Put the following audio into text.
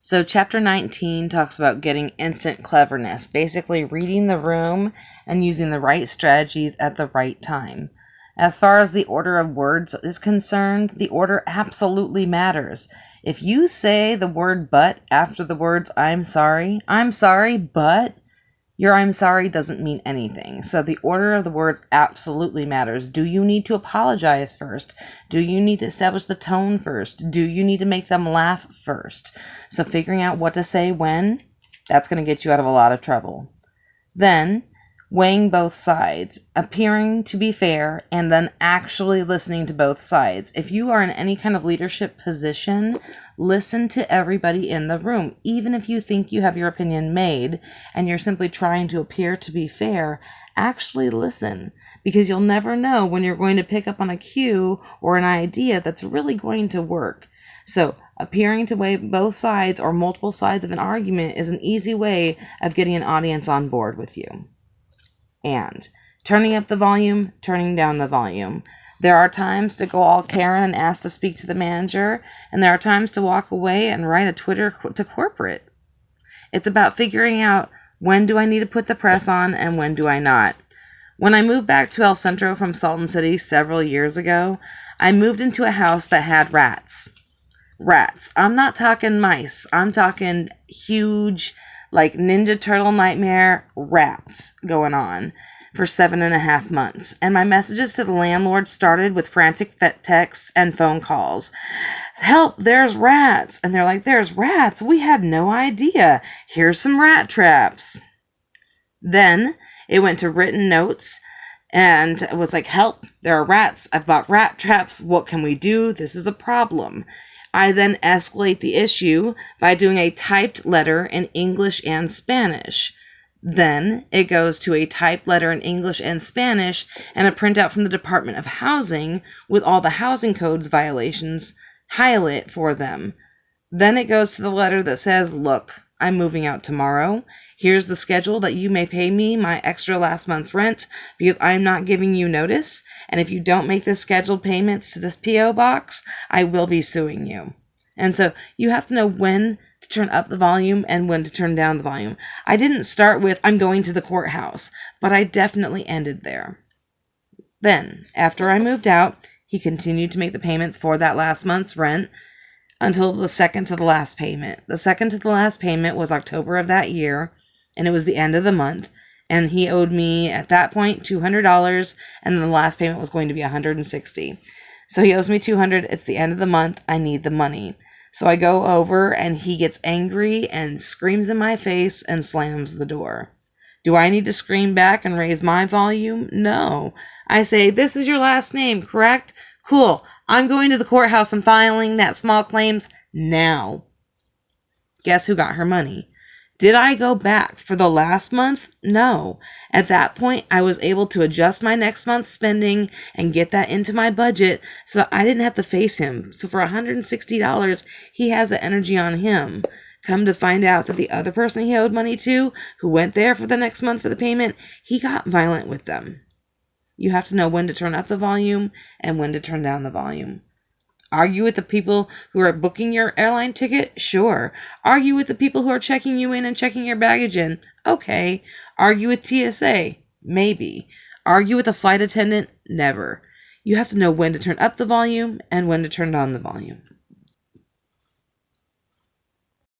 So chapter 19 talks about getting instant cleverness, basically reading the room and using the right strategies at the right time. As far as the order of words is concerned, the order absolutely matters. If you say the word but after the words I'm sorry, but your I'm sorry doesn't mean anything. So the order of the words absolutely matters. Do you need to apologize first? Do you need to establish the tone first? Do you need to make them laugh first? So figuring out what to say when, that's going to get you out of a lot of trouble. Then, weighing both sides, appearing to be fair, and then actually listening to both sides. If you are in any kind of leadership position, listen to everybody in the room. Even if you think you have your opinion made and you're simply trying to appear to be fair, actually listen, because you'll never know when you're going to pick up on a cue or an idea that's really going to work. So appearing to weigh both sides or multiple sides of an argument is an easy way of getting an audience on board with you. And turning up the volume, turning down the volume. There are times to go all Karen and ask to speak to the manager, and there are times to walk away and write a Twitter to corporate. It's about figuring out when do I need to put the press on and when do I not. When I moved back to El Centro from Salton City several years ago, I moved into a house that had rats. Rats. I'm not talking mice. I'm talking huge, like Ninja Turtle nightmare rats going on for 7.5 months. And my messages to the landlord started with frantic texts and phone calls. Help, there's rats. And they're like, there's rats? We had no idea. Here's some rat traps. Then it went to written notes and it was like, help, there are rats. I've bought rat traps. What can we do? This is a problem. I then escalate the issue by doing a typed letter in English and Spanish. Then it goes to a typed letter in English and Spanish and a printout from the Department of Housing with all the housing codes violations highlighted for them. Then it goes to the letter that says, look, I'm moving out tomorrow. Here's the schedule that you may pay me my extra last month's rent because I'm not giving you notice. And if you don't make the scheduled payments to this P.O. box, I will be suing you. And so you have to know when to turn up the volume and when to turn down the volume. I didn't start with, I'm going to the courthouse, but I definitely ended there. Then, after I moved out, he continued to make the payments for that last month's rent until the second to the last payment. The second to the last payment was October of that year, and it was the end of the month, and he owed me at that point $200, and then the last payment was going to be $160. So he owes me $200. It's the end of the month. I need the money. So I go over, and he gets angry and screams in my face and slams the door. Do I need to scream back and raise my volume? No. I say, this is your last name, correct? Cool. I'm going to the courthouse and filing that small claims now. Guess who got her money? Did I go back for the last month? No. At that point, I was able to adjust my next month's spending and get that into my budget so that I didn't have to face him. So for $160, he has the energy on him. Come to find out that the other person he owed money to, who went there for the next month for the payment, he got violent with them. You have to know when to turn up the volume and when to turn down the volume. Argue with the people who are booking your airline ticket? Sure. Argue with the people who are checking you in and checking your baggage in? Okay. Argue with TSA? Maybe. Argue with a flight attendant? Never. You have to know when to turn up the volume and when to turn down the volume.